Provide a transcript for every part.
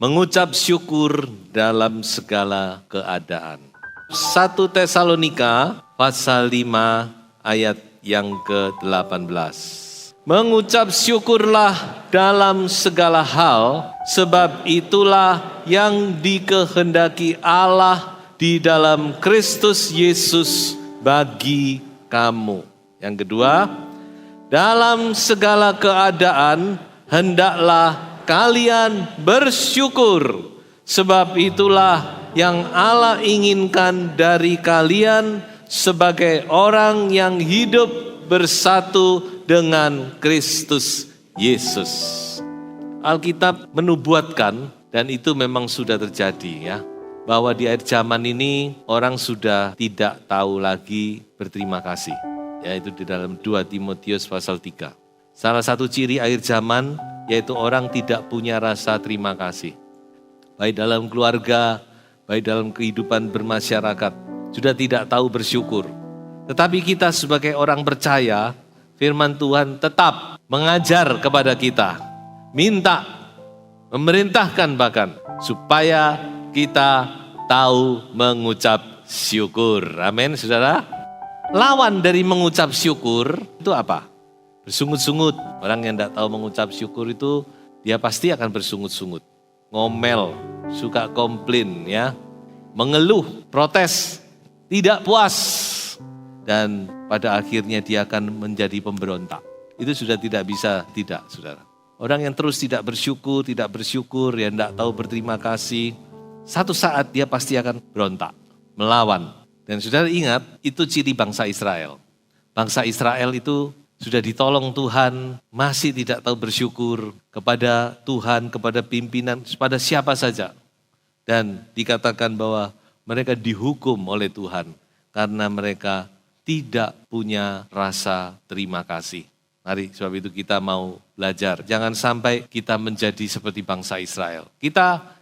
Mengucap syukur dalam segala keadaan. 1 Tesalonika pasal 5 ayat yang ke-18. Mengucap syukurlah dalam segala hal, sebab itulah yang dikehendaki Allah di dalam Kristus Yesus bagi kamu. Yang kedua, dalam segala keadaan hendaklah kalian bersyukur, sebab itulah yang Allah inginkan dari kalian sebagai orang yang hidup bersatu dengan Kristus Yesus. Alkitab menubuatkan, dan itu memang sudah terjadi ya, bahwa di akhir zaman ini orang sudah tidak tahu lagi berterima kasih. Yaitu di dalam 2 Timotius pasal 3. Salah satu ciri akhir zaman yaitu orang tidak punya rasa terima kasih. Baik dalam keluarga, baik dalam kehidupan bermasyarakat, sudah tidak tahu bersyukur. Tetapi kita sebagai orang percaya, firman Tuhan tetap mengajar kepada kita, minta, memerintahkan bahkan, supaya kita tahu mengucap syukur. Amin, saudara. Lawan dari mengucap syukur itu apa? Bersungut-sungut. Orang yang tidak tahu mengucap syukur itu, dia pasti akan bersungut-sungut. Ngomel, suka komplain ya. Mengeluh, protes, tidak puas. Dan pada akhirnya dia akan menjadi pemberontak. Itu sudah tidak bisa, tidak saudara. Orang yang terus tidak bersyukur, yang tidak tahu berterima kasih, satu saat dia pasti akan berontak, melawan. Dan saudara ingat, itu ciri bangsa Israel. Bangsa Israel itu sudah ditolong Tuhan, masih tidak tahu bersyukur kepada Tuhan, kepada pimpinan, kepada siapa saja. Dan dikatakan bahwa mereka dihukum oleh Tuhan karena mereka tidak punya rasa terima kasih. Mari, sebab itu kita mau belajar. Jangan sampai kita menjadi seperti bangsa Israel. Kita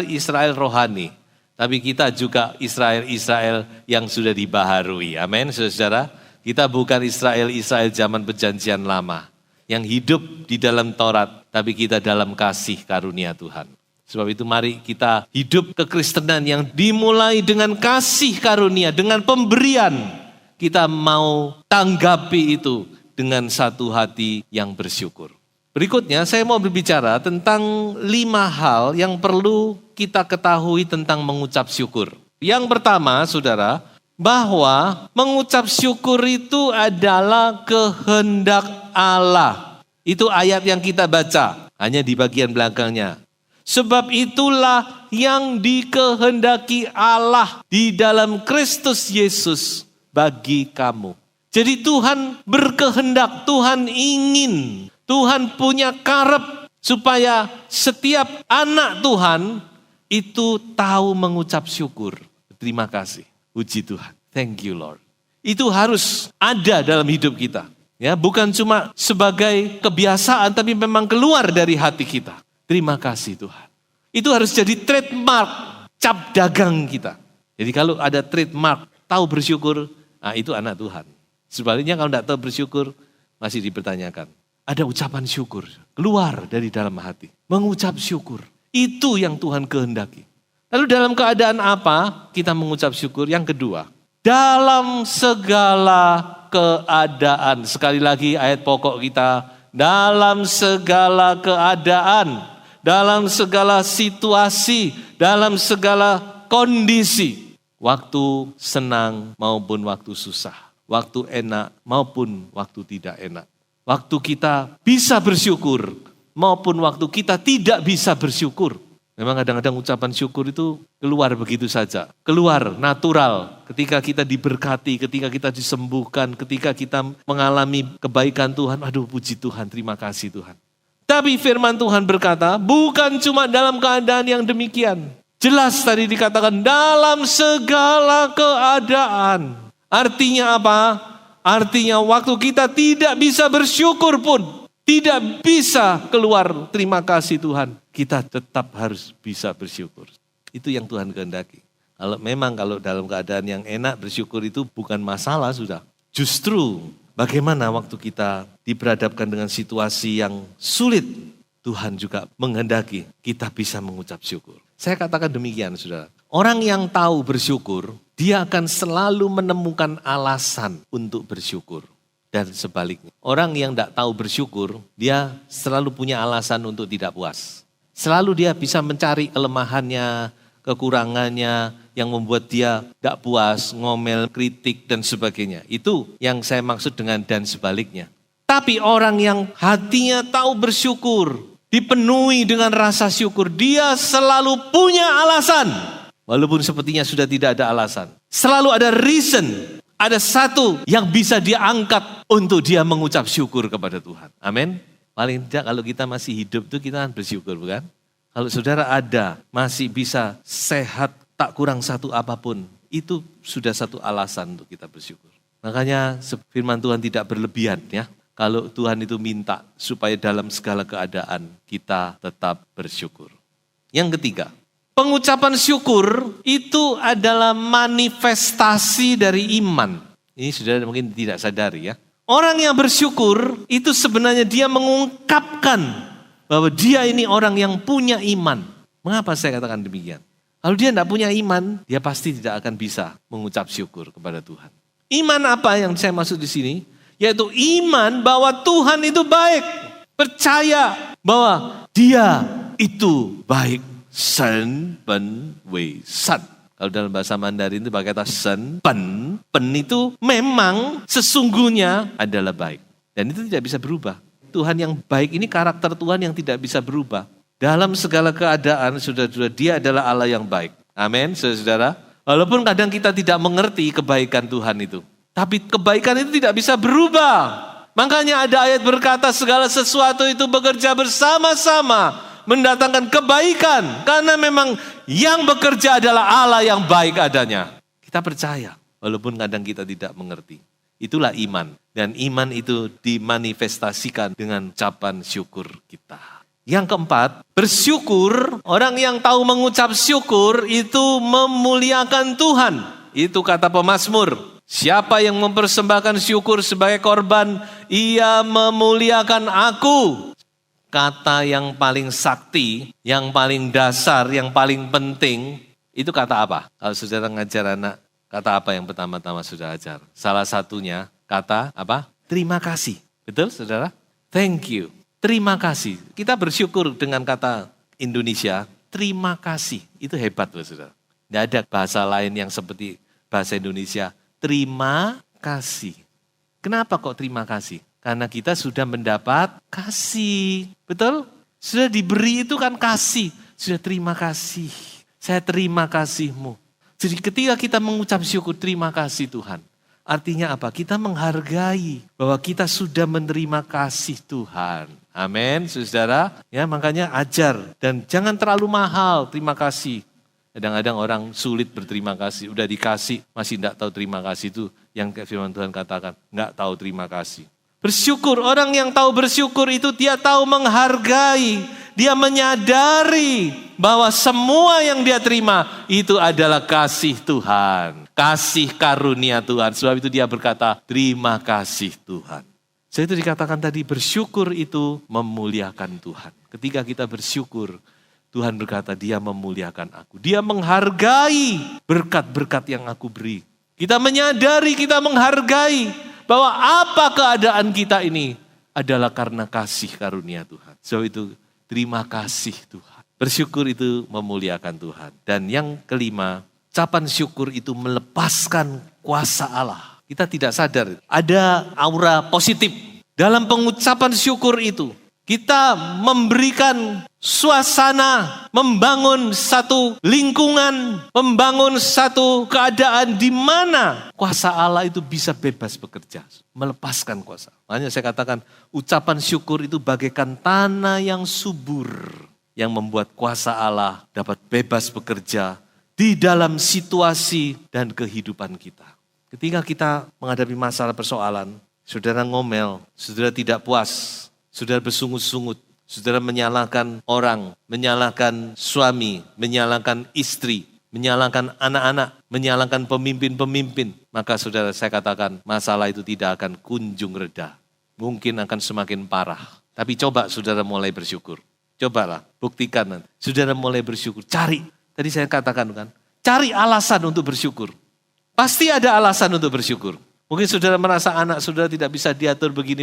Israel rohani, tapi kita juga Israel yang sudah dibaharui. Amin, saudara. Kita bukan Israel zaman perjanjian lama, yang hidup di dalam Taurat, tapi kita dalam kasih karunia Tuhan. Sebab itu mari kita hidup kekristenan yang dimulai dengan kasih karunia, dengan pemberian. Kita mau tanggapi itu dengan satu hati yang bersyukur. Berikutnya saya mau berbicara tentang 5 hal yang perlu kita ketahui tentang mengucap syukur. Yang pertama, saudara, bahwa mengucap syukur itu adalah kehendak Allah. Itu ayat yang kita baca, hanya di bagian belakangnya. Sebab itulah yang dikehendaki Allah di dalam Kristus Yesus bagi kamu. Jadi Tuhan berkehendak, Tuhan ingin, Tuhan punya karep supaya setiap anak Tuhan itu tahu mengucap syukur. Terima kasih. Puji Tuhan. Thank you Lord. Itu harus ada dalam hidup kita. Ya, bukan cuma sebagai kebiasaan tapi memang keluar dari hati kita. Terima kasih Tuhan. Itu harus jadi trademark, cap dagang kita. Jadi kalau ada trademark, tahu bersyukur, nah itu anak Tuhan. Sebaliknya kalau tidak tahu bersyukur, masih dipertanyakan. Ada ucapan syukur, keluar dari dalam hati. Mengucap syukur, itu yang Tuhan kehendaki. Lalu dalam keadaan apa kita mengucap syukur? Yang kedua, dalam segala keadaan. Sekali lagi ayat pokok kita, dalam segala keadaan, dalam segala situasi, dalam segala kondisi. Waktu senang maupun waktu susah, waktu enak maupun waktu tidak enak. Waktu kita bisa bersyukur maupun waktu kita tidak bisa bersyukur. Memang kadang-kadang ucapan syukur itu keluar begitu saja. Keluar natural ketika kita diberkati, ketika kita disembuhkan, ketika kita mengalami kebaikan Tuhan. Aduh puji Tuhan, terima kasih Tuhan. Tapi firman Tuhan berkata bukan cuma dalam keadaan yang demikian. Jelas tadi dikatakan dalam segala keadaan. Artinya apa? Artinya waktu kita tidak bisa bersyukur pun. Tidak bisa keluar terima kasih Tuhan. Kita tetap harus bisa bersyukur. Itu yang Tuhan kehendaki. Kalau dalam keadaan yang enak bersyukur itu bukan masalah sudah. Justru bagaimana waktu kita diperhadapkan dengan situasi yang sulit. Tuhan juga menghendaki kita bisa mengucap syukur. Saya katakan demikian, saudara. Orang yang tahu bersyukur, dia akan selalu menemukan alasan untuk bersyukur. Dan sebaliknya, orang yang tidak tahu bersyukur, dia selalu punya alasan untuk tidak puas. Selalu dia bisa mencari kelemahannya, kekurangannya, yang membuat dia tidak puas, ngomel, kritik, dan sebagainya. Itu yang saya maksud dengan dan sebaliknya. Tapi orang yang hatinya tahu bersyukur, dipenuhi dengan rasa syukur, dia selalu punya alasan. Walaupun sepertinya sudah tidak ada alasan. Selalu ada reason, ada satu yang bisa dia angkat untuk dia mengucap syukur kepada Tuhan. Amin. Paling tidak kalau kita masih hidup itu kita kan bersyukur, bukan? Kalau saudara ada, masih bisa sehat, tak kurang satu apapun, itu sudah satu alasan untuk kita bersyukur. Makanya firman Tuhan tidak berlebihan ya. Kalau Tuhan itu minta supaya dalam segala keadaan kita tetap bersyukur. Yang ketiga, pengucapan syukur itu adalah manifestasi dari iman. Ini saudara mungkin tidak sadari ya. Orang yang bersyukur itu sebenarnya dia mengungkapkan bahwa dia ini orang yang punya iman. Mengapa saya katakan demikian? Kalau dia tidak punya iman, dia pasti tidak akan bisa mengucap syukur kepada Tuhan. Iman apa yang saya maksud di sini? Yaitu iman bahwa Tuhan itu baik. Percaya bahwa dia itu baik. Sen, pen, wei, san. Kalau dalam bahasa Mandarin itu pakai kata sen, pen. Pen itu memang sesungguhnya adalah baik. Dan itu tidak bisa berubah. Tuhan yang baik ini karakter Tuhan yang tidak bisa berubah. Dalam segala keadaan, saudara-saudara, dia adalah Allah yang baik. Amin, saudara-saudara. Walaupun kadang kita tidak mengerti kebaikan Tuhan itu. Tapi kebaikan itu tidak bisa berubah. Makanya ada ayat berkata segala sesuatu itu bekerja bersama-sama. Mendatangkan kebaikan. Karena memang yang bekerja adalah Allah yang baik adanya. Kita percaya, walaupun kadang kita tidak mengerti. Itulah iman. Dan iman itu dimanifestasikan dengan ucapan syukur kita. Yang keempat, bersyukur, orang yang tahu mengucap syukur itu memuliakan Tuhan. Itu kata pemazmur. Siapa yang mempersembahkan syukur sebagai korban, ia memuliakan aku. Kata yang paling sakti, yang paling dasar, yang paling penting, itu kata apa? Kalau saudara ngajar anak, kata apa yang pertama-tama sudah ajar? Salah satunya kata apa? Terima kasih. Betul saudara? Thank you. Terima kasih. Kita bersyukur dengan kata Indonesia, terima kasih. Itu hebat loh saudara. Tidak ada bahasa lain yang seperti bahasa Indonesia, terima kasih. Kenapa kok terima kasih? Karena kita sudah mendapat kasih. Betul? Sudah diberi itu kan kasih. Sudah terima kasih. Saya terima kasih-Mu. Jadi ketika kita mengucap syukur terima kasih Tuhan. Artinya apa? Kita menghargai bahwa kita sudah menerima kasih Tuhan. Amin, saudara. Ya, makanya ajar dan jangan terlalu mahal terima kasih. Kadang-kadang orang sulit berterima kasih. Udah dikasih masih tidak tahu terima kasih itu yang firman Tuhan katakan. Enggak tahu terima kasih. Bersyukur, orang yang tahu bersyukur itu dia tahu menghargai. Dia menyadari bahwa semua yang dia terima itu adalah kasih Tuhan. Kasih karunia Tuhan. Sebab itu dia berkata, terima kasih Tuhan. Saya itu dikatakan tadi bersyukur itu memuliakan Tuhan. Ketika kita bersyukur, Tuhan berkata dia memuliakan aku. Dia menghargai berkat-berkat yang aku beri. Kita menyadari, kita menghargai bahwa apa keadaan kita ini adalah karena kasih karunia Tuhan. Sebab itu terima kasih Tuhan. Bersyukur itu memuliakan Tuhan. Dan yang kelima, ucapan syukur itu melepaskan kuasa Allah. Kita tidak sadar, ada aura positif dalam pengucapan syukur itu. Kita memberikan suasana, membangun satu lingkungan, membangun satu keadaan di mana kuasa Allah itu bisa bebas bekerja, melepaskan kuasa. Makanya saya katakan ucapan syukur itu bagaikan tanah yang subur yang membuat kuasa Allah dapat bebas bekerja di dalam situasi dan kehidupan kita. Ketika kita menghadapi masalah persoalan, saudara ngomel, saudara tidak puas, saudara bersungut-sungut, saudara menyalahkan orang, menyalahkan suami, menyalahkan istri, menyalahkan anak-anak, menyalahkan pemimpin-pemimpin. Maka saudara saya katakan masalah itu tidak akan kunjung reda. Mungkin akan semakin parah. Tapi coba saudara mulai bersyukur. Cobalah, buktikan nanti. Saudara mulai bersyukur, cari. Tadi saya katakan kan, cari alasan untuk bersyukur. Pasti ada alasan untuk bersyukur. Mungkin saudara merasa anak saudara tidak bisa diatur begini.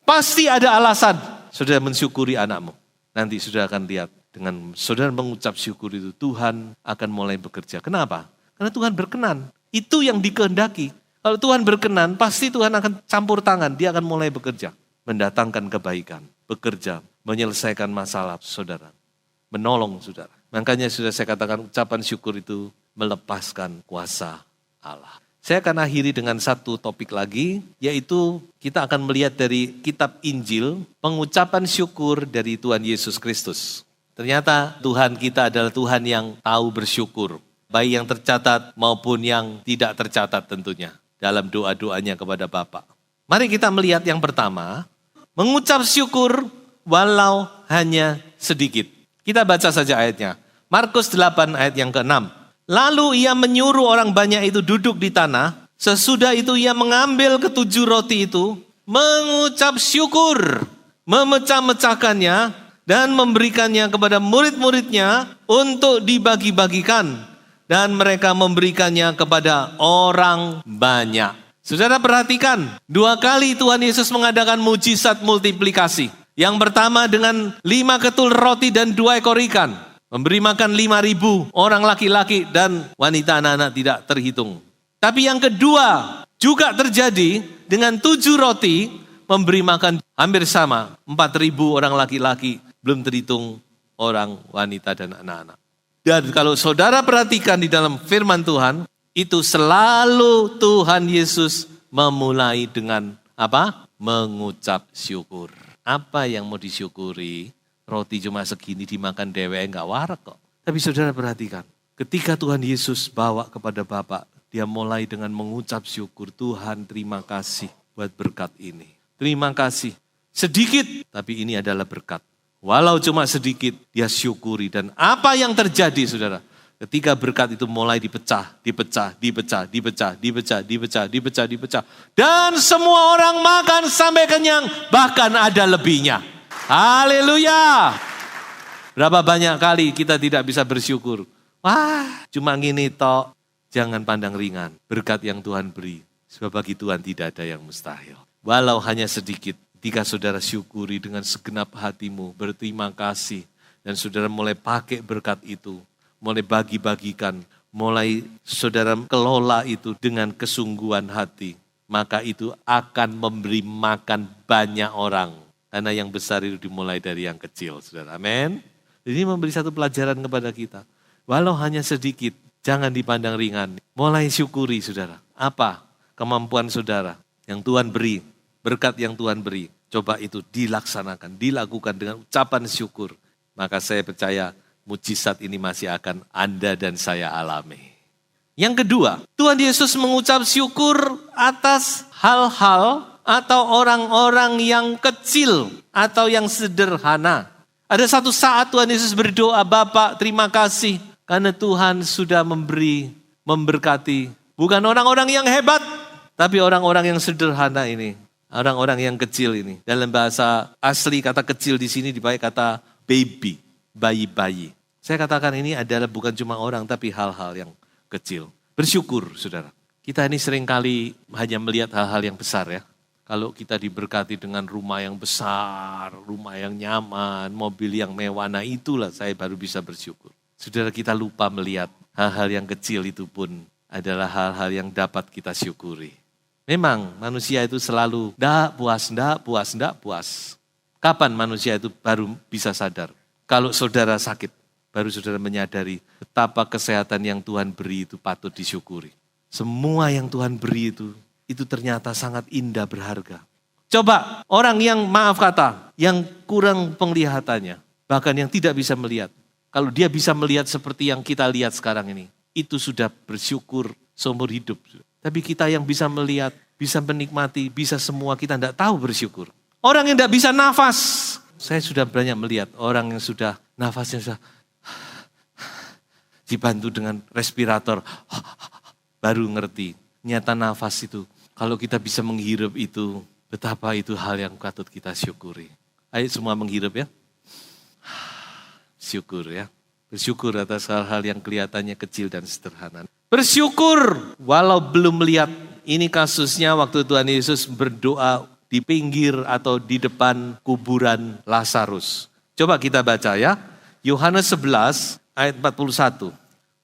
Pasti ada alasan saudara mensyukuri anakmu. Nanti saudara akan lihat dengan saudara mengucap syukur itu, Tuhan akan mulai bekerja. Kenapa? Karena Tuhan berkenan. Itu yang dikehendaki. Kalau Tuhan berkenan, pasti Tuhan akan campur tangan. Dia akan mulai bekerja. Mendatangkan kebaikan, bekerja, menyelesaikan masalah saudara. Menolong saudara. Makanya sudah saya katakan ucapan syukur itu melepaskan kuasa Allah. Saya akan akhiri dengan satu topik lagi, yaitu kita akan melihat dari kitab Injil, pengucapan syukur dari Tuhan Yesus Kristus. Ternyata Tuhan kita adalah Tuhan yang tahu bersyukur, baik yang tercatat maupun yang tidak tercatat tentunya, dalam doa-doanya kepada Bapa. Mari kita melihat yang pertama, mengucap syukur walau hanya sedikit. Kita baca saja ayatnya, Markus 8 ayat yang ke-6. Lalu ia menyuruh orang banyak itu duduk di tanah. Sesudah itu ia mengambil ketujuh roti itu, mengucap syukur, memecah-mecahkannya dan memberikannya kepada murid-muridnya untuk dibagi-bagikan. Dan mereka memberikannya kepada orang banyak. Saudara perhatikan, 2 kali Tuhan Yesus mengadakan mujizat multiplikasi. Yang pertama dengan 5 ketul roti dan 2 ekor ikan. Memberi makan 5.000 orang laki-laki dan wanita anak-anak tidak terhitung. Tapi yang kedua juga terjadi dengan 7 roti, memberi makan hampir sama. 4.000 orang laki-laki, belum terhitung orang wanita dan anak-anak. Dan kalau saudara perhatikan di dalam firman Tuhan, itu selalu Tuhan Yesus memulai dengan apa? Mengucap syukur. Apa yang mau disyukuri? Roti cuma segini dimakan dewek enggak warak kok. Tapi saudara perhatikan, ketika Tuhan Yesus bawa kepada Bapa, dia mulai dengan mengucap syukur. Tuhan terima kasih buat berkat ini. Terima kasih. Sedikit, tapi ini adalah berkat. Walau cuma sedikit, dia syukuri. Dan apa yang terjadi saudara? Ketika berkat itu mulai dipecah. Dan semua orang makan sampai kenyang, bahkan ada lebihnya. Haleluya. Berapa banyak kali kita tidak bisa bersyukur. Wah, cuma gini tok. Jangan pandang ringan berkat yang Tuhan beri. Sebab bagi Tuhan tidak ada yang mustahil. Walau hanya sedikit, ketika saudara syukuri dengan segenap hatimu, berterima kasih. Dan saudara mulai pakai berkat itu, mulai bagi-bagikan, mulai saudara kelola itu dengan kesungguhan hati. Maka itu akan memberi makan banyak orang. Karena yang besar itu dimulai dari yang kecil, saudara. Amin. Ini memberi satu pelajaran kepada kita. Walau hanya sedikit, jangan dipandang ringan. Mulai syukuri, saudara. Apa kemampuan saudara yang Tuhan beri, berkat yang Tuhan beri. Coba itu dilaksanakan, dilakukan dengan ucapan syukur. Maka saya percaya mujizat ini masih akan Anda dan saya alami. Yang kedua, Tuhan Yesus mengucap syukur atas hal-hal atau orang-orang yang kecil atau yang sederhana. Ada satu saat Tuhan Yesus berdoa, Bapa terima kasih karena Tuhan sudah memberkati. Bukan orang-orang yang hebat, tapi orang-orang yang sederhana ini. Orang-orang yang kecil ini. Dalam bahasa asli kata kecil di sini dipakai kata baby, bayi-bayi. Saya katakan ini adalah bukan cuma orang tapi hal-hal yang kecil. Bersyukur saudara. Kita ini seringkali hanya melihat hal-hal yang besar ya. Kalau kita diberkati dengan rumah yang besar, rumah yang nyaman, mobil yang mewah, nah itulah saya baru bisa bersyukur. Saudara kita lupa melihat hal-hal yang kecil itu pun adalah hal-hal yang dapat kita syukuri. Memang manusia itu selalu ndak puas. Kapan manusia itu baru bisa sadar? Kalau saudara sakit, baru saudara menyadari betapa kesehatan yang Tuhan beri itu patut disyukuri. Semua yang Tuhan beri itu ternyata sangat indah berharga. Coba orang yang maaf kata, yang kurang penglihatannya, bahkan yang tidak bisa melihat. Kalau dia bisa melihat seperti yang kita lihat sekarang ini, itu sudah bersyukur seumur hidup. Tapi kita yang bisa melihat, bisa menikmati, bisa semua, kita tidak tahu bersyukur. Orang yang tidak bisa nafas, saya sudah banyak melihat orang yang sudah nafasnya sudah dibantu dengan respirator, baru ngerti. Nyata nafas itu, kalau kita bisa menghirup itu, betapa itu hal yang patut kita syukuri. Ayo semua menghirup ya. syukur ya. Bersyukur atas hal-hal yang kelihatannya kecil dan sederhana. Bersyukur walau belum melihat. Ini kasusnya waktu Tuhan Yesus berdoa di pinggir atau di depan kuburan Lazarus. Coba kita baca ya. Yohanes 11 ayat 41.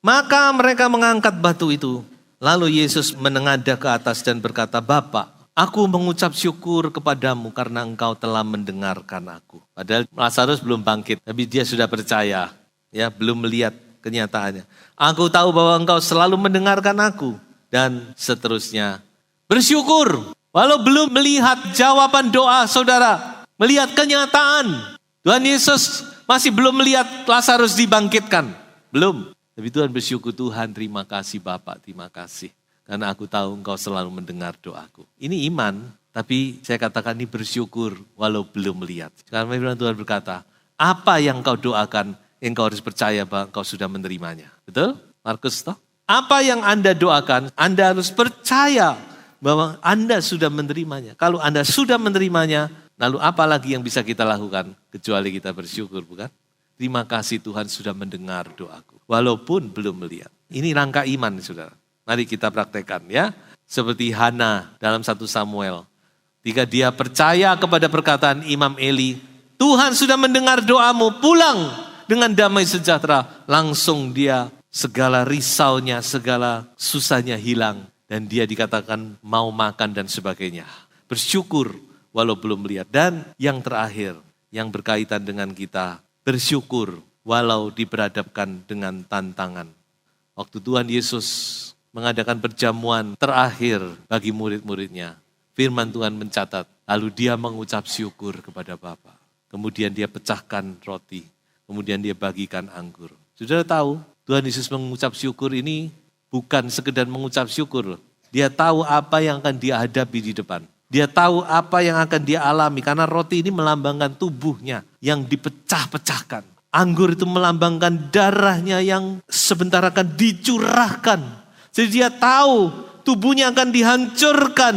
Maka mereka mengangkat batu itu. Lalu Yesus menengadah ke atas dan berkata, Bapa, aku mengucap syukur kepadamu karena engkau telah mendengarkan aku. Padahal Lazarus belum bangkit, tapi dia sudah percaya. Ya, belum melihat kenyataannya. Aku tahu bahwa engkau selalu mendengarkan aku. Dan seterusnya. Bersyukur. Walau belum melihat jawaban doa saudara. Melihat kenyataan. Tuhan Yesus masih belum melihat Lazarus dibangkitkan. Belum. Tapi Tuhan bersyukur, Tuhan terima kasih Bapak, terima kasih. Karena aku tahu engkau selalu mendengar doaku. Ini iman. Tapi saya katakan ini bersyukur walau belum melihat. Karena Tuhan berkata, apa yang kau doakan, engkau harus percaya bahwa engkau sudah menerimanya. Betul? Markus toh? Apa yang Anda doakan, Anda harus percaya bahwa Anda sudah menerimanya. Kalau Anda sudah menerimanya, lalu apa lagi yang bisa kita lakukan? Kecuali kita bersyukur, bukan? Terima kasih Tuhan sudah mendengar doaku. Walaupun belum melihat. Ini rangka iman, saudara. Mari kita praktekkan ya. Seperti Hana dalam 1 Samuel. Ketika dia percaya kepada perkataan Imam Eli, Tuhan sudah mendengar doamu, pulang dengan damai sejahtera. Langsung dia segala risaunya, segala susahnya hilang. Dan dia dikatakan mau makan dan sebagainya. Bersyukur walau belum melihat. Dan yang terakhir, yang berkaitan dengan kita, bersyukur walau diperhadapkan dengan tantangan. Waktu Tuhan Yesus mengadakan perjamuan terakhir bagi murid-muridnya, firman Tuhan mencatat, lalu dia mengucap syukur kepada Bapa. Kemudian dia pecahkan roti, kemudian dia bagikan anggur. Saudara tahu, Tuhan Yesus mengucap syukur ini bukan sekedar mengucap syukur. Dia tahu apa yang akan dia hadapi di depan. Dia tahu apa yang akan dia alami karena roti ini melambangkan tubuhnya yang dipecah-pecahkan. Anggur itu melambangkan darahnya yang sebentar akan dicurahkan. Jadi dia tahu tubuhnya akan dihancurkan.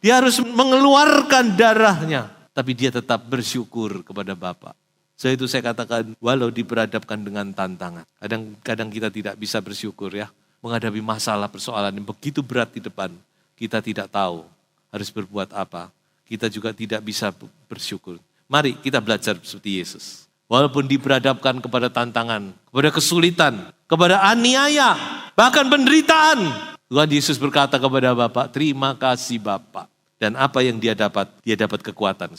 Dia harus mengeluarkan darahnya. Tapi dia tetap bersyukur kepada Bapa. Saya katakan walau diperhadapkan dengan tantangan. Kadang kita tidak bisa bersyukur ya. Menghadapi masalah persoalan yang begitu berat di depan. Kita tidak tahu harus berbuat apa. Kita juga tidak bisa bersyukur. Mari kita belajar seperti Yesus. Walaupun diperhadapkan kepada tantangan, kepada kesulitan, kepada aniaya, bahkan penderitaan. Tuhan Yesus berkata kepada Bapa, terima kasih Bapa. Dan apa yang dia dapat? Dia dapat kekuatan.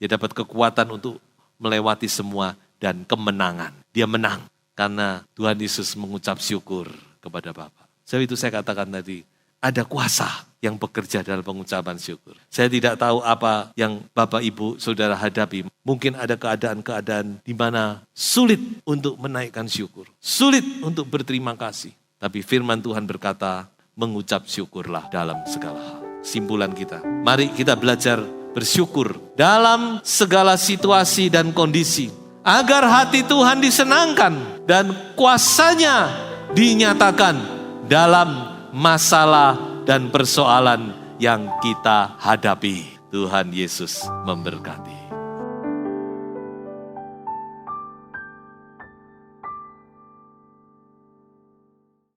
Dia dapat kekuatan untuk melewati semua dan kemenangan. Dia menang karena Tuhan Yesus mengucap syukur kepada Bapa. Sebab itu saya katakan tadi, ada kuasa yang bekerja dalam pengucapan syukur. Saya tidak tahu apa yang Bapak Ibu Saudara hadapi. Mungkin ada keadaan-keadaan di mana sulit untuk menaikkan syukur. Sulit untuk berterima kasih. Tapi firman Tuhan berkata, mengucap syukurlah dalam segala hal. Simpulan kita, mari kita belajar bersyukur dalam segala situasi dan kondisi. Agar hati Tuhan disenangkan dan kuasanya dinyatakan dalam masalah dan persoalan yang kita hadapi. Tuhan Yesus memberkati.